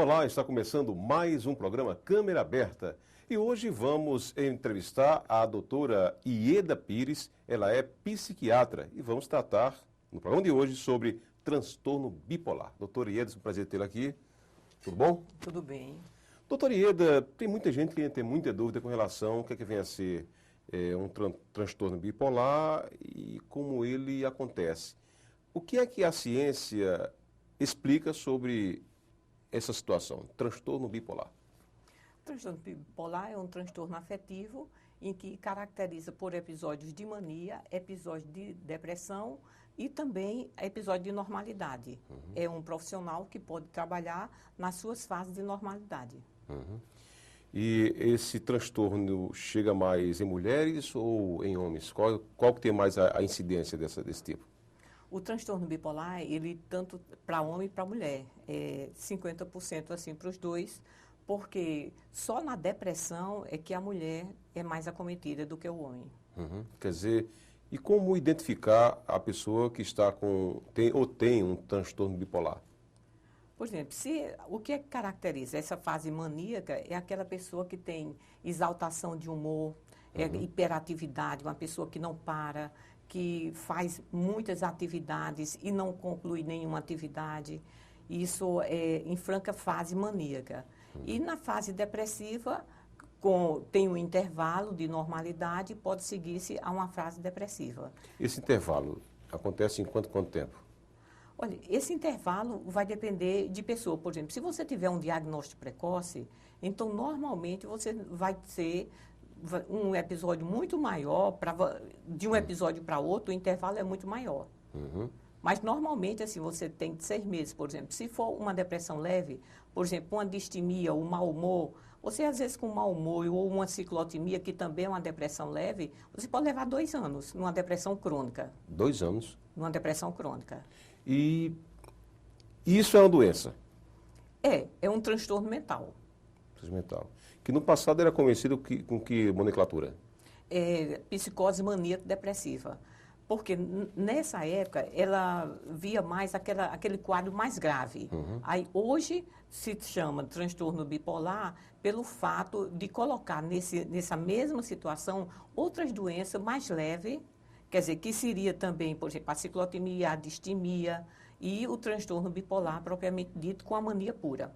Olá, está começando mais um programa Câmera Aberta. E hoje vamos entrevistar a doutora Ieda Pires. Ela é psiquiatra e vamos tratar, no programa de hoje, sobre transtorno bipolar. Doutora Ieda, é um prazer tê-la aqui. Tudo bom? Tudo bem. Doutora Ieda, tem muita gente que tem muita dúvida com relação ao que é que vem a ser um transtorno bipolar e como ele acontece. O que é que a ciência explica sobre essa situação, transtorno bipolar? O transtorno bipolar é um transtorno afetivo em que caracteriza por episódios de mania, episódios de depressão e também episódio de normalidade. É um profissional que pode trabalhar nas suas fases de normalidade. E esse transtorno chega mais em mulheres ou em homens? Qual que tem mais a incidência desse tipo? O transtorno bipolar, ele tanto para homem e para mulher, é 50% assim para os dois, porque só na depressão é que a mulher é mais acometida do que o homem. Quer dizer, e como identificar a pessoa que está tem um transtorno bipolar? Por exemplo, o que é que caracteriza essa fase maníaca é aquela pessoa que tem exaltação de humor, hiperatividade, uma pessoa que não para, que faz muitas atividades e não conclui nenhuma atividade. Isso é em franca fase maníaca. E na fase depressiva, tem um intervalo de normalidade, pode seguir-se a uma fase depressiva. Esse intervalo acontece em quanto tempo? Olha, esse intervalo vai depender de pessoa. Por exemplo, se você tiver um diagnóstico precoce, então normalmente você vai ter um episódio muito maior, de um episódio para outro, o intervalo é muito maior. Mas normalmente, assim, você tem 6 meses, por exemplo. Se for uma depressão leve, por exemplo, uma distimia, um mau humor, você às vezes com mau humor ou uma ciclotimia, que também é uma depressão leve, você pode levar 2 anos numa depressão crônica. 2 anos. Numa depressão crônica. E isso é uma doença? É um transtorno mental. Transtorno mental. Que no passado era conhecido com que nomenclatura? Psicose maníaca depressiva. Porque nessa época ela via mais aquele quadro mais grave. Aí hoje se chama transtorno bipolar pelo fato de colocar nessa mesma situação outras doenças mais leves, quer dizer, que seria também, por exemplo, a ciclotimia, a distimia e o transtorno bipolar propriamente dito com a mania pura.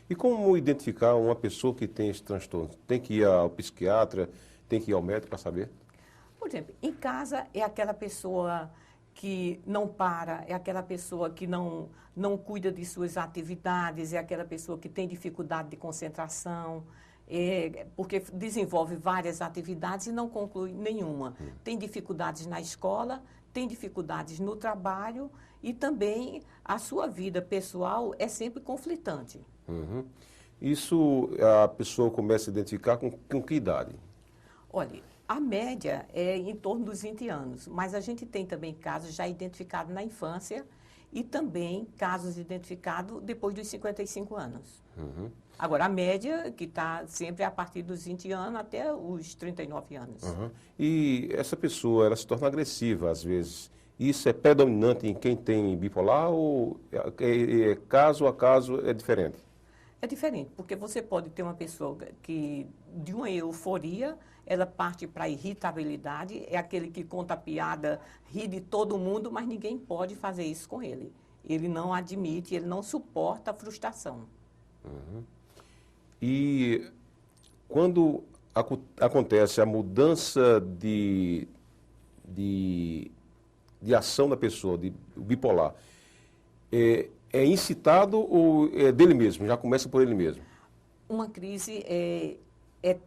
E como identificar uma pessoa que tem esse transtorno? Tem que ir ao psiquiatra, tem que ir ao médico para saber? Por exemplo, em casa é aquela pessoa que não para, é aquela pessoa que não cuida de suas atividades, é aquela pessoa que tem dificuldade de concentração, porque desenvolve várias atividades e não conclui nenhuma. Tem dificuldades na escola, tem dificuldades no trabalho e também a sua vida pessoal é sempre conflitante. Isso a pessoa começa a identificar com que idade? Olha, a média é em torno dos 20 anos, mas a gente tem também casos já identificados na infância e também casos identificados depois dos 55 anos. Agora, a média, que está sempre a partir dos 20 anos até os 39 anos. E essa pessoa, ela se torna agressiva às vezes. Isso é predominante em quem tem bipolar ou caso a caso é diferente? É diferente, porque você pode ter uma pessoa que, de uma euforia, ela parte para a irritabilidade, é aquele que conta a piada, ri de todo mundo, mas ninguém pode fazer isso com ele. Ele não admite, ele não suporta a frustração. E quando acontece a mudança de ação da pessoa, de bipolar, é incitado ou é dele mesmo? Já começa por ele mesmo? Uma crise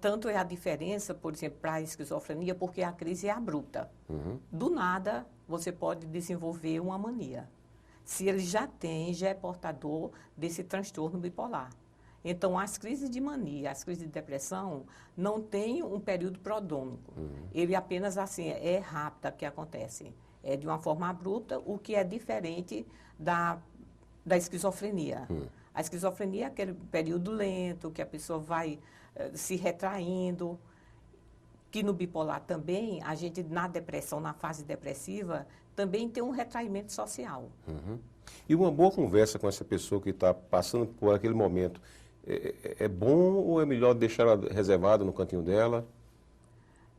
tanto é a diferença, por exemplo, para a esquizofrenia, porque a crise é abrupta. Do nada, você pode desenvolver uma mania. Se ele já é portador desse transtorno bipolar. Então, as crises de mania, as crises de depressão, não têm um período prodrômico. Ele apenas, assim, é rápida que acontece. É de uma forma abrupta, o que é diferente da esquizofrenia. A esquizofrenia é aquele período lento, que a pessoa vai se retraindo, que no bipolar também, a gente, na depressão, na fase depressiva, também tem um retraimento social. E uma boa conversa com essa pessoa que está passando por aquele momento, é bom ou é melhor deixar ela reservada no cantinho dela?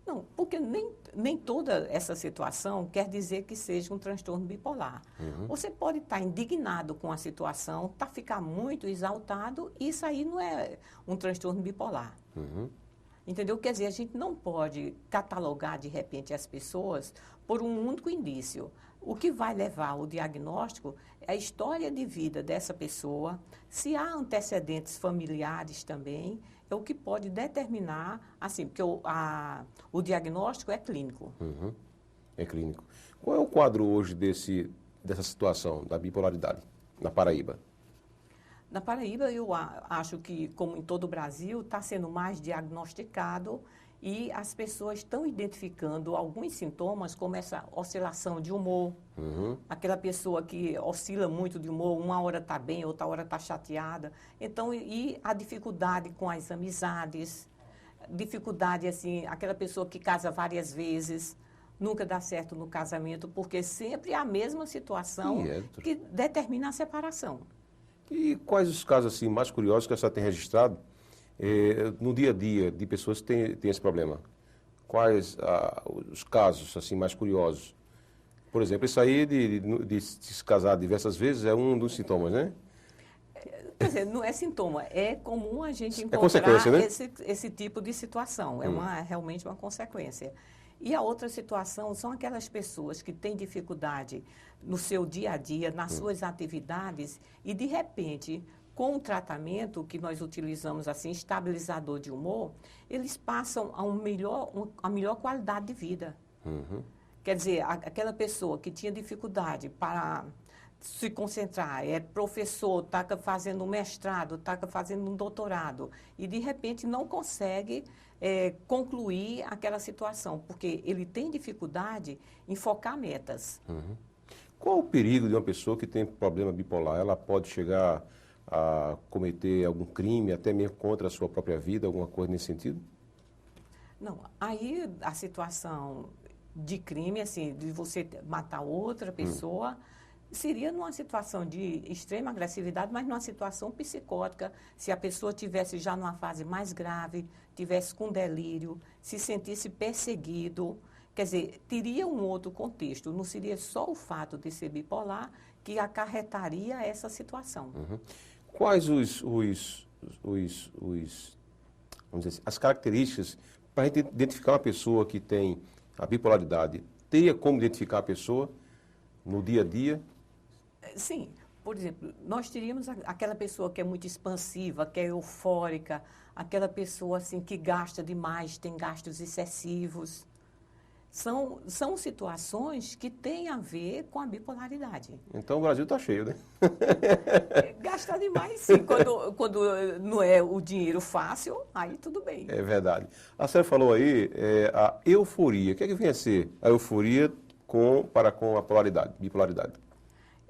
Não, porque nem toda essa situação quer dizer que seja um transtorno bipolar. Você pode estar indignado com a situação, ficar muito exaltado, e isso aí não é um transtorno bipolar. Entendeu? Quer dizer, a gente não pode catalogar, de repente, as pessoas por um único indício. O que vai levar ao diagnóstico é a história de vida dessa pessoa, se há antecedentes familiares também, é o que pode determinar, assim, porque o diagnóstico é clínico. É clínico. Qual é o quadro hoje dessa situação da bipolaridade na Paraíba? Na Paraíba, eu acho que, como em todo o Brasil, está sendo mais diagnosticado e as pessoas estão identificando alguns sintomas, como essa oscilação de humor, aquela pessoa que oscila muito de humor, uma hora está bem, outra hora está chateada. Então, e a dificuldade com as amizades, dificuldade, assim, aquela pessoa que casa várias vezes, nunca dá certo no casamento, porque sempre é a mesma situação que determina a separação. E quais os casos assim, mais curiosos que a senhora tem registrado no dia a dia de pessoas que têm esse problema? Quais os casos assim, mais curiosos? Por exemplo, isso aí de se casar diversas vezes é um dos sintomas, né? Quer dizer, não é sintoma, é comum a gente encontrar consequência, né? esse tipo de situação, é realmente uma consequência. E a outra situação são aquelas pessoas que têm dificuldade no seu dia a dia, nas suas atividades, e de repente, com o tratamento que nós utilizamos, assim, estabilizador de humor, eles passam a a melhor qualidade de vida. Quer dizer, aquela pessoa que tinha dificuldade para se concentrar, é professor, está fazendo um mestrado, está fazendo um doutorado, e de repente não consegue concluir aquela situação, porque ele tem dificuldade em focar metas. Qual o perigo de uma pessoa que tem problema bipolar? Ela pode chegar a cometer algum crime, até mesmo contra a sua própria vida, alguma coisa nesse sentido? Não, aí a situação de crime, assim, de você matar outra pessoa, seria numa situação de extrema agressividade, mas numa situação psicótica, se a pessoa tivesse já numa fase mais grave, tivesse com delírio, se sentisse perseguido, quer dizer, teria um outro contexto, não seria só o fato de ser bipolar que acarretaria essa situação. Quais vamos dizer assim, as características para a gente identificar uma pessoa que tem a bipolaridade? Teria como identificar a pessoa no dia a dia? Sim, por exemplo, nós teríamos aquela pessoa que é muito expansiva, que é eufórica, aquela pessoa assim que gasta demais, tem gastos excessivos. São situações que têm a ver com a bipolaridade. Então o Brasil está cheio, né? Gastar demais, sim. Quando não é o dinheiro fácil, aí tudo bem. É verdade. A senhora falou aí a euforia. O que é que vem a ser a euforia para com a bipolaridade?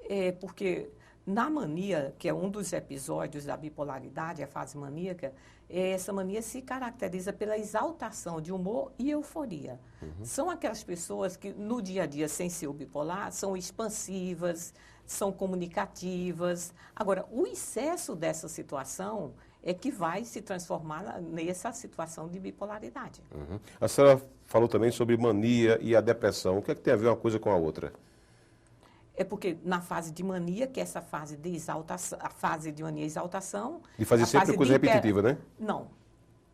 É porque na mania, que é um dos episódios da bipolaridade, a fase maníaca, essa mania se caracteriza pela exaltação de humor e euforia. São aquelas pessoas que, no dia a dia, sem ser o bipolar, são expansivas, são comunicativas. Agora, o excesso dessa situação é que vai se transformar nessa situação de bipolaridade. A senhora falou também sobre mania e a depressão. O que é que tem a ver uma coisa com a outra? É porque na fase de mania, que é essa fase de exaltação, a fase de mania e exaltação... De fazer sempre coisa repetitiva, né? Não.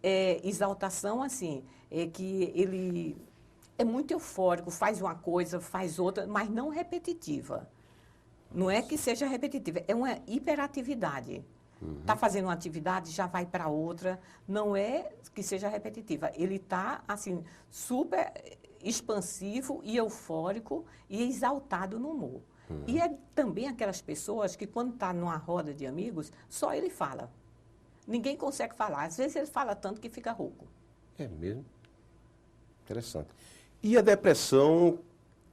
Exaltação, assim, é que ele é muito eufórico, faz uma coisa, faz outra, mas não repetitiva. Não é que seja repetitiva, é uma hiperatividade. Está fazendo uma atividade, já vai para outra, não é que seja repetitiva. Ele está, assim, super expansivo e eufórico e exaltado no humor. E é também aquelas pessoas que, quando está numa roda de amigos, só ele fala. Ninguém consegue falar. Às vezes ele fala tanto que fica rouco. É mesmo? Interessante. E a depressão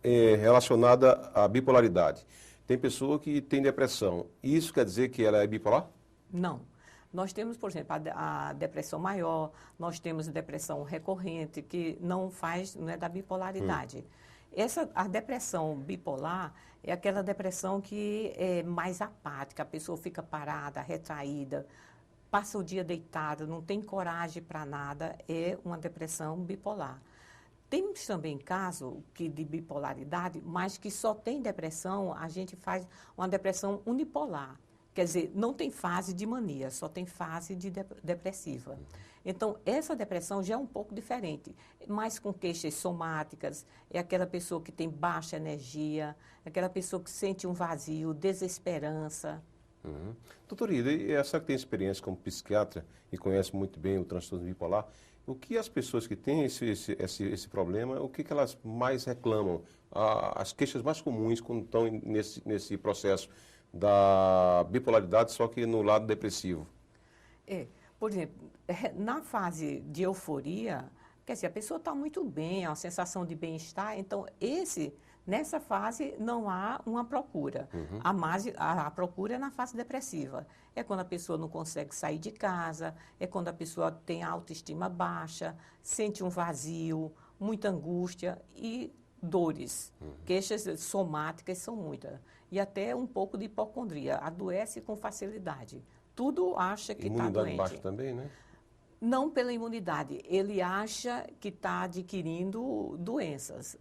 relacionada à bipolaridade? Tem pessoa que tem depressão. Isso quer dizer que ela é bipolar? Não. Nós temos, por exemplo, a depressão maior, nós temos a depressão recorrente, que não é da bipolaridade. A depressão bipolar é aquela depressão que é mais apática, a pessoa fica parada, retraída, passa o dia deitada, não tem coragem para nada, é uma depressão bipolar. Temos também caso de bipolaridade, mas que só tem depressão, a gente faz uma depressão unipolar. Quer dizer, não tem fase de mania, só tem fase de depressiva. Então, essa depressão já é um pouco diferente, mais com queixas somáticas, é aquela pessoa que tem baixa energia, é aquela pessoa que sente um vazio, desesperança. Uhum. Doutora Ida, e essa que tem experiência como psiquiatra e conhece muito bem o transtorno bipolar, o que as pessoas que têm esse problema, o que elas mais reclamam? As queixas mais comuns quando estão nesse processo da bipolaridade, só que no lado depressivo? Por exemplo, na fase de euforia, quer dizer, a pessoa está muito bem, é uma sensação de bem-estar, então nessa fase não há uma procura. A procura é na fase depressiva. É quando a pessoa não consegue sair de casa, é quando a pessoa tem a autoestima baixa, sente um vazio, muita angústia e dores. Queixas somáticas são muitas. E até um pouco de hipocondria. Adoece com facilidade. Tudo acha que está doente. Imunidade baixa também, né? Não pela imunidade. Ele acha que está adquirindo doenças,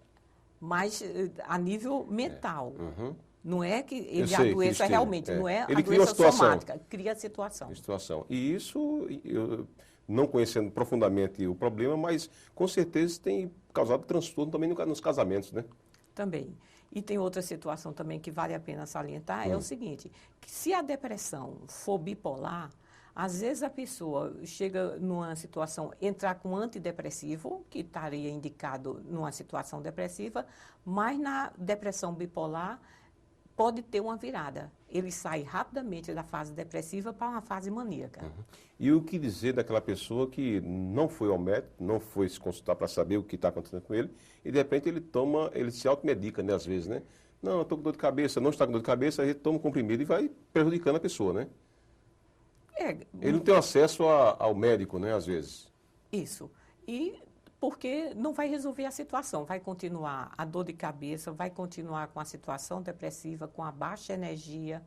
mas a nível mental. Não é que ele adoeça realmente, não é ele a doença somática, cria a situação. E isso, eu, não conhecendo profundamente o problema, mas com certeza tem causado transtorno também nos casamentos, né? Também. E tem outra situação também que vale a pena salientar, é o seguinte, que se a depressão for bipolar, às vezes a pessoa chega numa situação, entrar com antidepressivo, que estaria indicado numa situação depressiva, mas na depressão bipolar pode ter uma virada. Ele sai rapidamente da fase depressiva para uma fase maníaca. E o que dizer daquela pessoa que não foi ao médico, não foi se consultar para saber o que está acontecendo com ele, e de repente ele se automedica, né, às vezes, né? Não, eu estou com dor de cabeça, não está com dor de cabeça, a gente toma um comprimido e vai prejudicando a pessoa, né? Ele não tem acesso ao médico, né, às vezes. Isso. E porque não vai resolver a situação, vai continuar a dor de cabeça, vai continuar com a situação depressiva, com a baixa energia,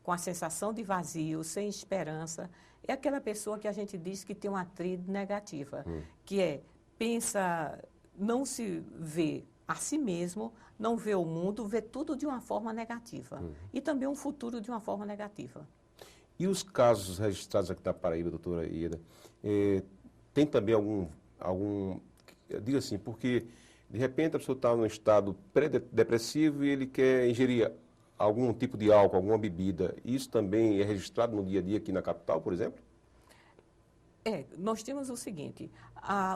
com a sensação de vazio, sem esperança. É aquela pessoa que a gente diz que tem uma tríade negativa, que pensa, não se vê a si mesmo, não vê o mundo, vê tudo de uma forma negativa. E também um futuro de uma forma negativa. E os casos registrados aqui na Paraíba, doutora Ieda, tem também diga assim, porque de repente a pessoa está num estado pré-depressivo e ele quer ingerir algum tipo de álcool, alguma bebida. Isso também é registrado no dia a dia aqui na capital, por exemplo? Nós temos o seguinte,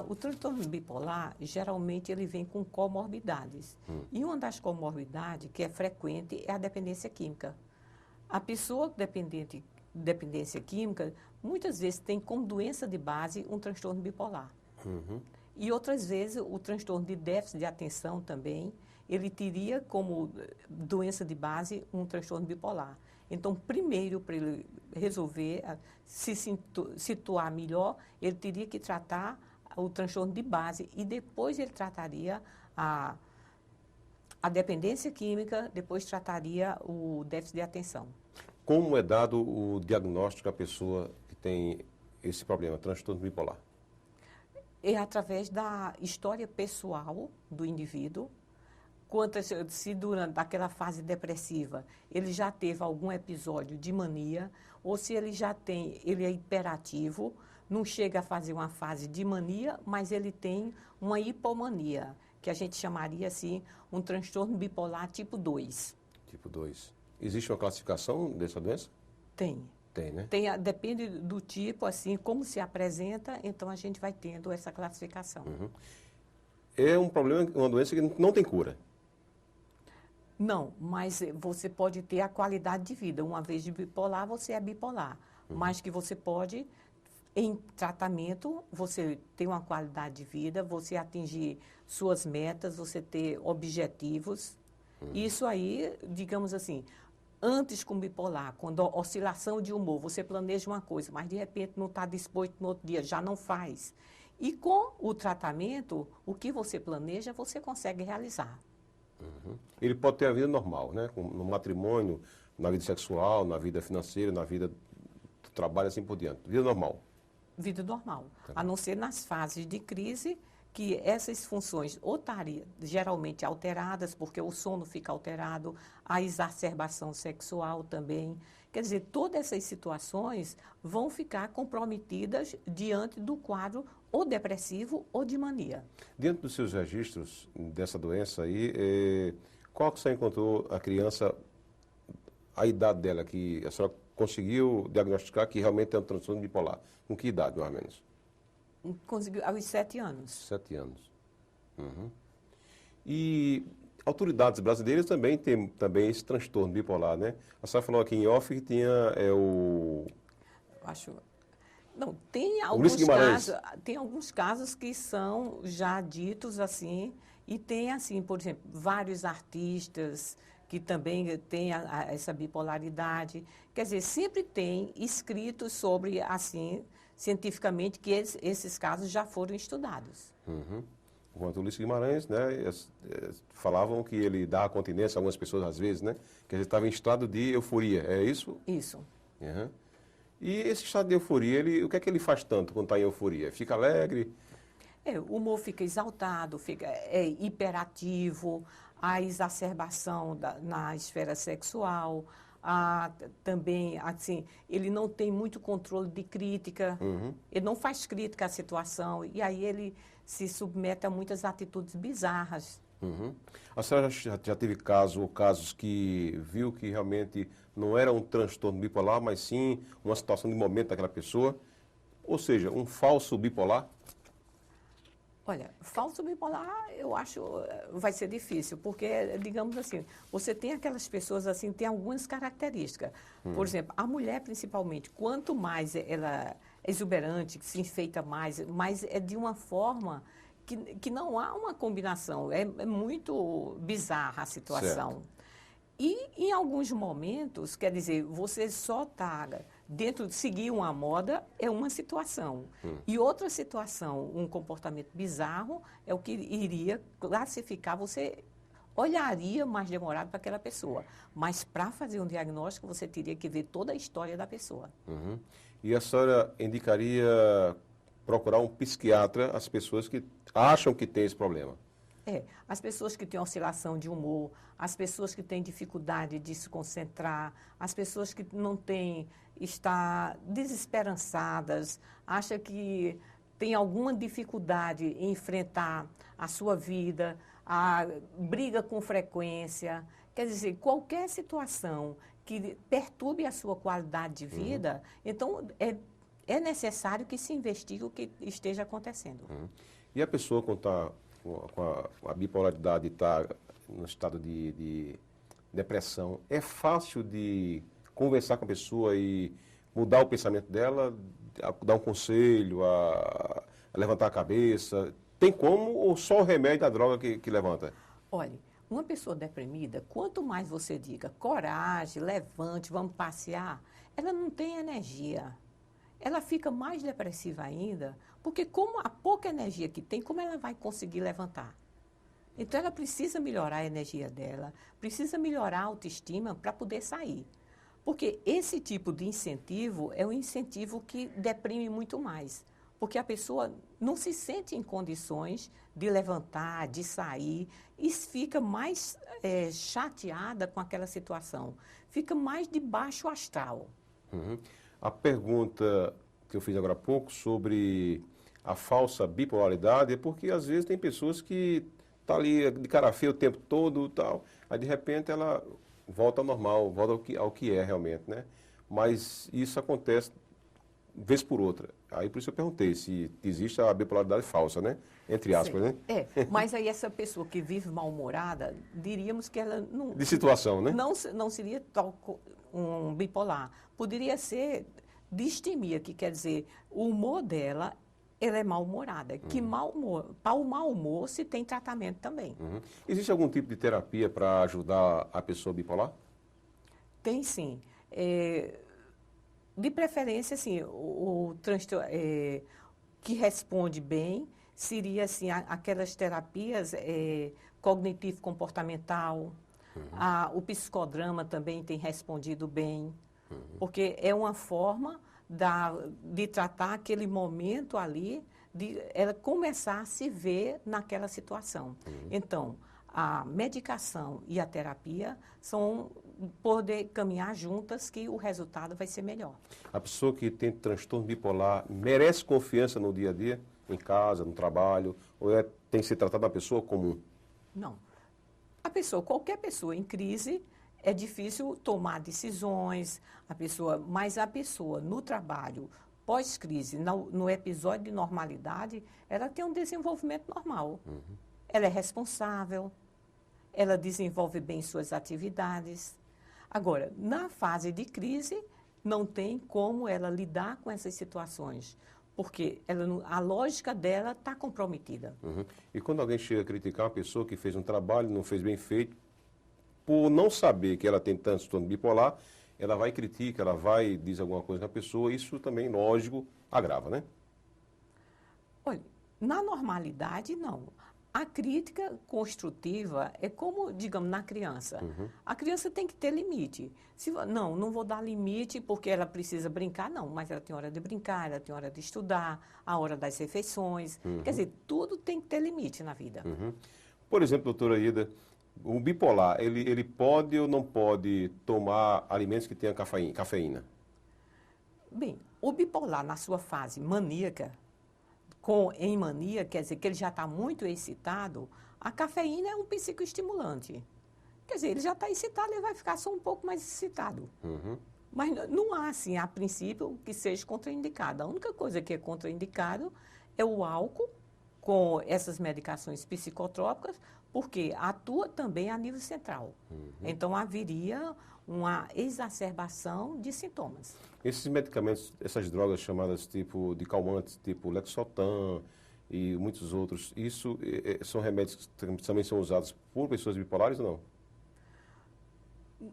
o transtorno bipolar, geralmente ele vem com comorbidades. E uma das comorbidades que é frequente é a dependência química. A pessoa dependência química, muitas vezes tem como doença de base um transtorno bipolar. E outras vezes o transtorno de déficit de atenção também, ele teria como doença de base um transtorno bipolar. Então, primeiro, para ele resolver, se situar melhor, ele teria que tratar o transtorno de base e depois ele trataria a dependência química, depois trataria o déficit de atenção. Como é dado o diagnóstico à pessoa que tem esse problema, transtorno bipolar? É através da história pessoal do indivíduo, se durante aquela fase depressiva ele já teve algum episódio de mania, ou se ele é hiperativo, não chega a fazer uma fase de mania, mas ele tem uma hipomania, que a gente chamaria assim um transtorno bipolar tipo 2. Tipo 2. Existe uma classificação dessa doença? Tem. Tem, né? Depende do tipo, assim, como se apresenta, então a gente vai tendo essa classificação. É um problema, uma doença que não tem cura. Não, mas você pode ter a qualidade de vida. Uma vez de bipolar, você é bipolar. Mas que você pode, em tratamento, você ter uma qualidade de vida, você atingir suas metas, você ter objetivos. Isso aí, digamos assim, antes com bipolar, quando a oscilação de humor, você planeja uma coisa, mas de repente não está disposto no outro dia, já não faz. E com o tratamento, o que você planeja, você consegue realizar. Ele pode ter a vida normal, né? No matrimônio, na vida sexual, na vida financeira, na vida do trabalho, assim por diante. Vida normal. Vida normal. A não ser nas fases de crise, que essas funções ou estariam geralmente alteradas, porque o sono fica alterado, a exacerbação sexual também. Quer dizer, todas essas situações vão ficar comprometidas diante do quadro ou depressivo ou de mania. Dentro dos seus registros dessa doença aí, qual que você encontrou a criança, a idade dela, que a senhora conseguiu diagnosticar que realmente é um transtorno bipolar? Com que idade, mais ou menos? Conseguiu aos 7 anos. 7 anos. E autoridades brasileiras também têm esse transtorno bipolar, né? A senhora falou aqui em off que tinha Acho. Não, tem alguns casos que são já ditos assim, e tem assim, por exemplo, vários artistas que também têm essa bipolaridade. Quer dizer, sempre tem escritos sobre, assim, cientificamente, que esses casos já foram estudados. Enquanto o Ulisses Guimarães, né, falavam que ele dá continência a algumas pessoas às vezes, né? Que ele estava em estado de euforia, é isso? Isso. E esse estado de euforia, o que é que ele faz tanto quando está em euforia? Fica alegre? O humor fica exaltado, fica hiperativo, a exacerbação na esfera sexual, também, assim, ele não tem muito controle de crítica, ele não faz crítica à situação, e aí ele se submete a muitas atitudes bizarras. A senhora já teve casos que viu que realmente não era um transtorno bipolar, mas sim uma situação de momento daquela pessoa? Ou seja, um falso bipolar? Olha, falso bipolar, eu acho, vai ser difícil, porque, digamos assim, você tem aquelas pessoas, assim, tem algumas características. Por exemplo, a mulher, principalmente, quanto mais ela é exuberante, que se enfeita mais, mas é de uma forma que não há uma combinação, é muito bizarra a situação. Certo. E, em alguns momentos, quer dizer, você só está dentro de seguir uma moda, é uma situação. E outra situação, um comportamento bizarro, é o que iria classificar, você olharia mais demorado para aquela pessoa. Mas para fazer um diagnóstico, você teria que ver toda a história da pessoa. E a senhora indicaria procurar um psiquiatra às pessoas que acham que tem esse problema? As pessoas que têm oscilação de humor, as pessoas que têm dificuldade de se concentrar, as pessoas que não têm, está desesperançadas, acham que tem alguma dificuldade em enfrentar a sua vida, briga com frequência. Quer dizer, qualquer situação que perturbe a sua qualidade de vida, então é necessário que se investigue o que esteja acontecendo. E a pessoa, quando está com a bipolaridade, está no estado de depressão, é fácil de conversar com a pessoa e mudar o pensamento dela, dar um conselho, a levantar a cabeça? Tem como ou só o remédio, a droga que levanta? Olha, uma pessoa deprimida, quanto mais você diga coragem, levante, vamos passear, ela não tem energia. Ela fica mais depressiva ainda, porque como a pouca energia que tem, como ela vai conseguir levantar? Então, ela precisa melhorar a energia dela, precisa melhorar a autoestima para poder sair. Porque esse tipo de incentivo é um incentivo que deprime muito mais. Porque a pessoa não se sente em condições de levantar, de sair, e fica mais chateada com aquela situação. Fica mais de baixo astral. A pergunta que eu fiz agora há pouco sobre a falsa bipolaridade é porque às vezes tem pessoas que estão ali de cara feia o tempo todo e tal, aí de repente ela volta ao normal, volta ao que é realmente, né? Mas isso acontece vez por outra. Aí por isso eu perguntei se existe a bipolaridade falsa, né? Entre aspas, né? Mas aí essa pessoa que vive mal-humorada, diríamos que ela não... De situação, né? Não seria um bipolar. Poderia ser distimia, que quer dizer, o humor dela, ela é mal-humorada. Que para o mau humor se tem tratamento também. Existe algum tipo de terapia para ajudar a pessoa bipolar? Tem sim. De preferência, assim, o transtorno que responde bem seria assim, aquelas terapias cognitivo-comportamental, o psicodrama também tem respondido bem, porque é uma forma de tratar aquele momento ali, de ela começar a se ver naquela situação. Então, a medicação e a terapia são poder caminhar juntas que o resultado vai ser melhor. A pessoa que tem transtorno bipolar merece confiança no dia a dia, em casa, no trabalho, ou tem que ser tratada uma pessoa comum? Não. Qualquer pessoa em crise, é difícil tomar decisões, mas a pessoa no trabalho, pós-crise, no episódio de normalidade, ela tem um desenvolvimento normal. Ela é responsável, ela desenvolve bem suas atividades. Agora, na fase de crise, não tem como ela lidar com essas situações, porque a lógica dela está comprometida. E quando alguém chega a criticar uma pessoa que fez um trabalho, não fez bem feito, por não saber que ela tem transtorno bipolar, ela vai e critica, ela vai e diz alguma coisa na pessoa, isso também, lógico, agrava, né? Olha, na normalidade, não. A crítica construtiva é como, digamos, na criança. A criança tem que ter limite. Não vou dar limite porque ela precisa brincar, não. Mas ela tem hora de brincar, ela tem hora de estudar, a hora das refeições. Quer dizer, tudo tem que ter limite na vida. Por exemplo, doutora Ida, o bipolar, ele pode ou não pode tomar alimentos que tenham cafeína? Bem, o bipolar na sua fase maníaca, em mania, quer dizer que ele já está muito excitado, a cafeína é um psicoestimulante. Quer dizer, ele já está excitado, ele vai ficar só um pouco mais excitado. Mas não há, assim, a princípio, que seja contraindicado. A única coisa que é contraindicado é o álcool com essas medicações psicotrópicas, porque atua também a nível central. Então, haveria uma exacerbação de sintomas. Esses medicamentos, essas drogas chamadas tipo de calmantes, tipo Lexotan e muitos outros, isso são remédios que também são usados por pessoas bipolares ou não?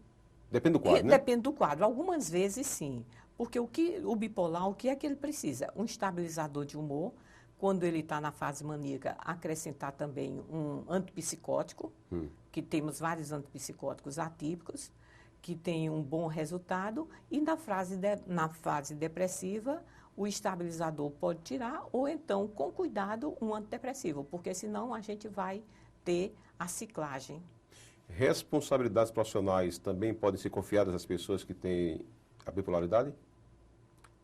Depende do quadro, né? Depende do quadro. Algumas vezes, sim. Porque o bipolar, o que é que ele precisa? Um estabilizador de humor. Quando ele está na fase maníaca, acrescentar também um antipsicótico, que temos vários antipsicóticos atípicos, que tem um bom resultado, e na fase depressiva, o estabilizador pode tirar, ou então, com cuidado, um antidepressivo, porque senão a gente vai ter a ciclagem. Responsabilidades profissionais também podem ser confiadas às pessoas que têm a bipolaridade?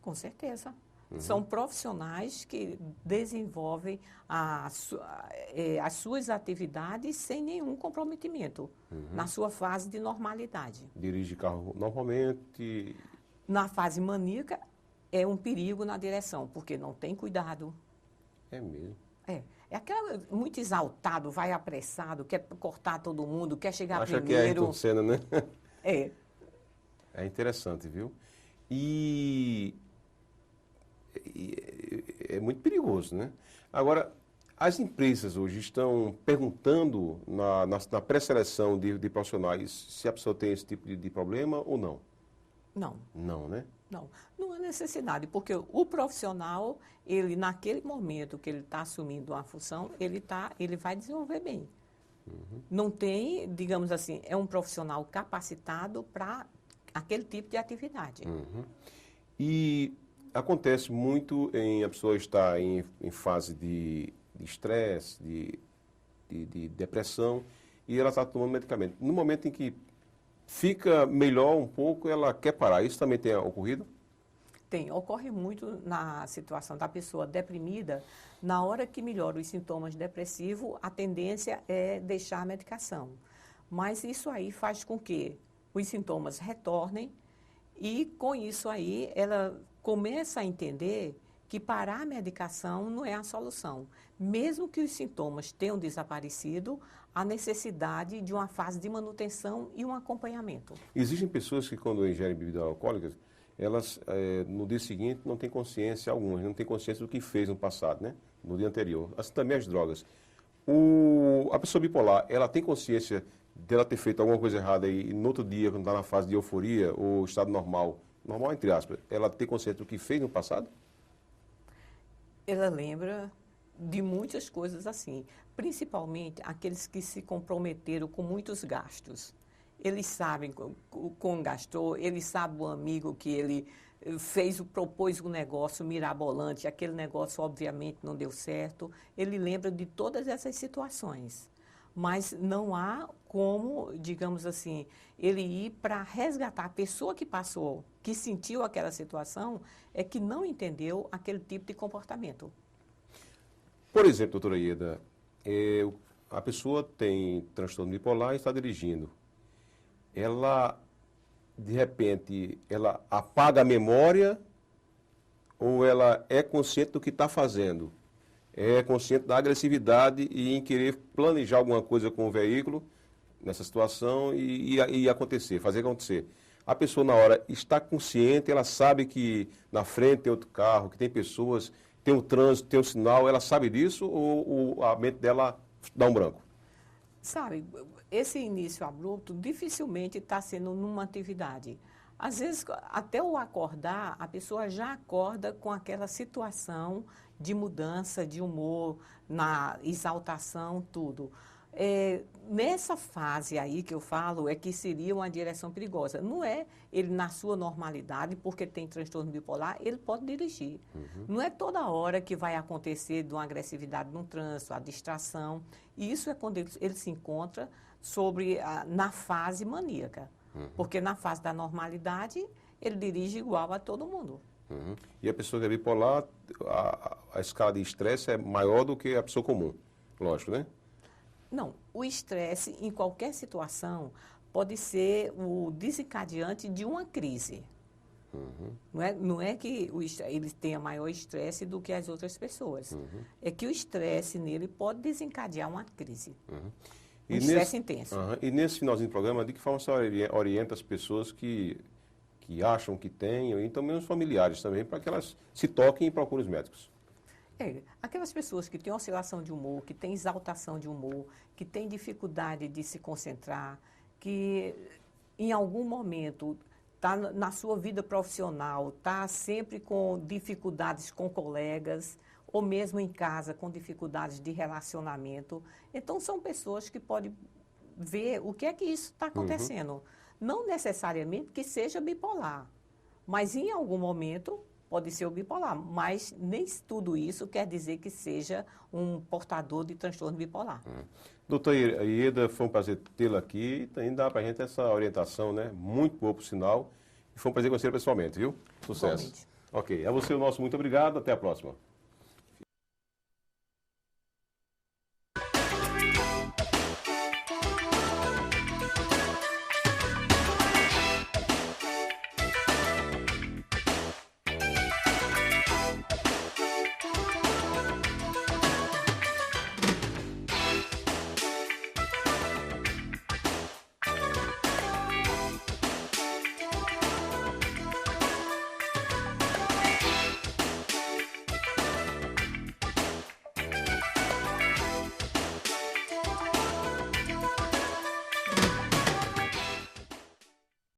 Com certeza. São profissionais que desenvolvem as suas atividades sem nenhum comprometimento, na sua fase de normalidade. Dirige carro normalmente? Na fase maníaca, é um perigo na direção, porque não tem cuidado. É mesmo? É aquela muito exaltado, vai apressado, quer cortar todo mundo, quer chegar Acha primeiro. que é Ayrton Senna, né? É. É interessante, viu? E é muito perigoso, né? Agora, as empresas hoje estão perguntando na pré-seleção de profissionais se a pessoa tem esse tipo de problema ou não? Não. Não, né? Não há necessidade, porque o profissional, ele naquele momento que ele está assumindo uma função, ele vai desenvolver bem. Não tem, digamos assim, é um profissional capacitado para aquele tipo de atividade. E acontece muito em a pessoa estar em fase de estresse, de depressão, e ela está tomando medicamento. No momento em que fica melhor um pouco, ela quer parar. Isso também tem ocorrido? Ocorre muito na situação da pessoa deprimida. Na hora que melhora os sintomas depressivos, a tendência é deixar a medicação. Mas isso aí faz com que os sintomas retornem e, com isso aí, ela começa a entender que parar a medicação não é a solução. Mesmo que os sintomas tenham desaparecido, há necessidade de uma fase de manutenção e um acompanhamento. Existem pessoas que, quando ingerem bebidas alcoólicas, elas, no dia seguinte, não têm consciência, algumas não têm consciência do que fez no passado, né? No dia anterior. Assim também as drogas. A pessoa bipolar, ela tem consciência dela ter feito alguma coisa errada e no outro dia, quando está na fase de euforia ou estado normal, normal entre aspas, ela tem consciência do que fez no passado? Ela lembra de muitas coisas assim. Principalmente aqueles que se comprometeram com muitos gastos. Eles sabem como gastou, ele sabe o amigo que ele propôs um negócio mirabolante, aquele negócio obviamente não deu certo. Ele lembra de todas essas situações. Mas não há como, digamos assim, ele ir para resgatar a pessoa que passou, que sentiu aquela situação, é que não entendeu aquele tipo de comportamento. Por exemplo, doutora Ieda, a pessoa tem transtorno bipolar e está dirigindo. Ela, de repente, ela apaga a memória ou ela é consciente do que está fazendo? É consciente da agressividade e em querer planejar alguma coisa com o veículo nessa situação e acontecer, fazer acontecer. A pessoa, na hora, está consciente, ela sabe que na frente tem outro carro, que tem pessoas, tem o trânsito, tem o sinal, ela sabe disso ou a mente dela dá um branco? Sabe, esse início abrupto dificilmente está sendo numa atividade. Às vezes, até o acordar, a pessoa já acorda com aquela situação de mudança de humor, na exaltação, tudo. Nessa fase aí que eu falo, é que seria uma direção perigosa. Não é ele na sua normalidade, porque tem transtorno bipolar, ele pode dirigir. Não é toda hora que vai acontecer de uma agressividade no trânsito, a distração. E isso é quando ele se encontra na fase maníaca. Porque na fase da normalidade, ele dirige igual a todo mundo. E a pessoa que é bipolar, a escala de estresse é maior do que a pessoa comum, lógico, né? Não, o estresse em qualquer situação pode ser o desencadeante de uma crise. Não é que ele tenha maior estresse do que as outras pessoas. É que o estresse nele pode desencadear uma crise. Um estresse intenso. E nesse finalzinho do programa, de que forma você orienta as pessoas que acham que têm, e também os familiares também, para que elas se toquem e procurem os médicos? Aquelas pessoas que têm oscilação de humor, que têm exaltação de humor, que têm dificuldade de se concentrar, que em algum momento está na sua vida profissional, está sempre com dificuldades com colegas, ou mesmo em casa com dificuldades de relacionamento. Então, são pessoas que podem ver o que é que isso está acontecendo. Não necessariamente que seja bipolar, mas em algum momento pode ser o bipolar, mas nem tudo isso quer dizer que seja um portador de transtorno bipolar. Doutora Ieda, foi um prazer tê-la aqui e também dá para a gente essa orientação, né? Muito boa, por sinal. E foi um prazer conhecer pessoalmente, viu? Sucesso. Igualmente. Ok, a você o nosso muito obrigado, até a próxima.